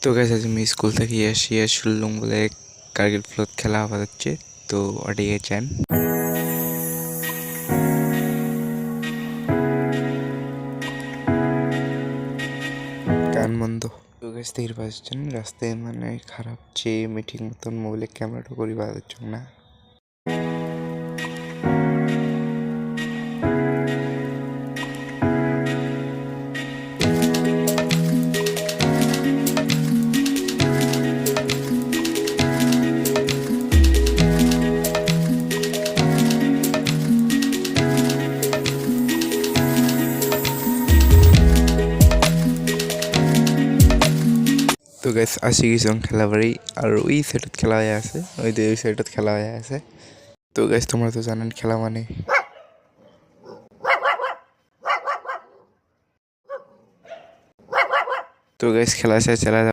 তো গাইস আজ আমি স্কুল থেকে আসিয়া শুনলাম বলে কার্গিল ফ্লোত খেলা হওয়া যাচ্ছে। তো ওদিকে যান। গান বন্ধ। তো গাইস দেখতে পাচ্ছেন রাস্তায় মানে খারাপ যে মিটিং মতন মোবাইলে ক্যামেরাটা করি বাজাচ্ছ না। তো গাইস আসি গেছিলাম খেলা বাড়ি আর ওই সাইডত খেলা হয়ে আছে, ওই সাইডত খেলা হয়ে আছে। তো গাইস তোমরা তো জানেন খেলা মানে তো গাইস খেলা শেষ চলা